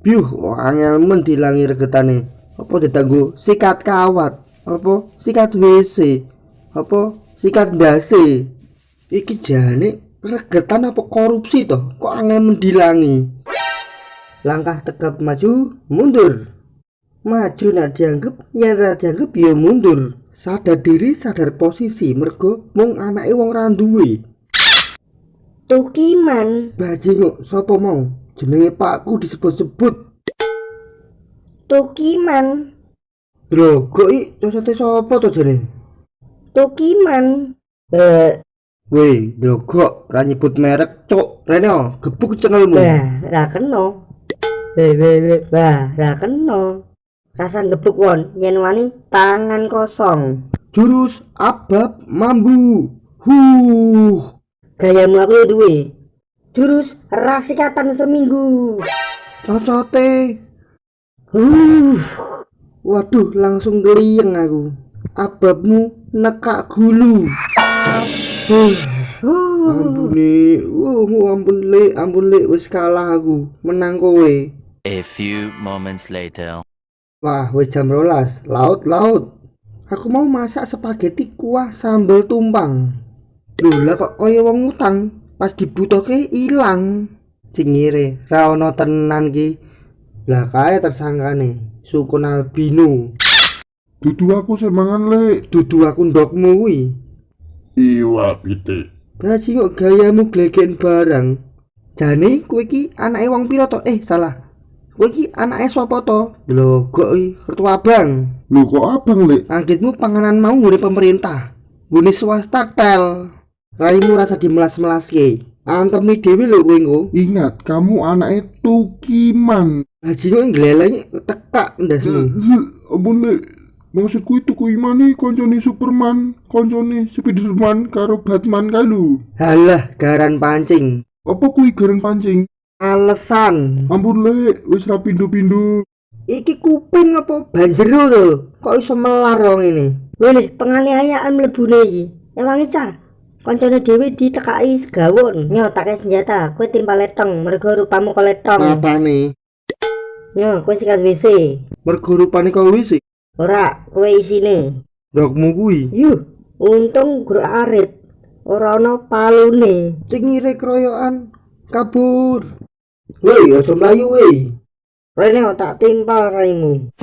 Biuh, angel men dilangi regetane. Apa ditanggo sikat kawat? Apa sikat WC? Apa sikat ndase? Iki jane regetan apa korupsi toh? Kok angel men dilangi? Langkah tegap maju, mundur. Maju nak dianggep, ya ra dianggep ya mundur. Sadar diri, sadar posisi, mergo mung anake wong ra duwe. Tukiman. Bajingo sapa mau? Jenenge pakku disebut-sebut. Tukiman. Lho, kok iki cocote sapa to jane? Tukiman. Weh, blogok ra nyebut merek, cuk. Rene gebuk cengelmu. Ra kena. Ra kena. Rasa gebuk won yen wani tangan kosong. Jurus abab mambu. Gayamu aku duwe. Jurus rasikatan seminggu. Cocote. Waduh, langsung geliyeng aku. Ababmu nekak gulu. Ampun le, wis kalah aku. Menang kowe. A few moments later. Wah, wis jam 12. Laut. Aku mau masak spaghetti kuah sambal tumpang. Lho, lah kok kaya wong utang, pas dibutuhke ilang. Cingire, ra ono tenan ki. Lah kae tersangkane, Sukun albino. Dudu aku sing mangan le. Dudu aku ndokmu kuwi. Iwa pitik. Gaji kok gayamu glegen barang. Jane kowe iki anake wong pira to? Salah. Kowe iki anake sapa to? Lho, kok kertu abang. Lho kok abang le? Anggitmu panganan mau ngure pemerintah. Ngune swasta tel. Raimu rasa dimelas-melaske. Antemi dhewe lho kowe engko. Ingat, kamu anake Tukiman. Haji kok nglelenge tekak ndasmu. Ampun le. Maksudku itu Tukiman iki koncone Superman, koncone Spiderman karo Batman kae lho. Halah, garan pancing. Apa kuwi gareng pancing? Alasan. Ampun le, wis ra pindho-pindho. Iki kuping apa banjero to? Kok iso melar wong ini? Wene penganiayaan mlebune iki. Ewangi cah. Kancane dhewe ditekaki segawon. Nyotake senjata, kowe timpal letong mergo rupamu kok letong. Matane. Yo, kowe sikat WC. Mergo rupane kok wis. Ora, kowe isine. Ndokmu kuwi. Yuh, untung grok arit. Ora ana palune. Cingire kroyokan kabur. Woi, aja mlayu woi. Rene tak timpal raimu.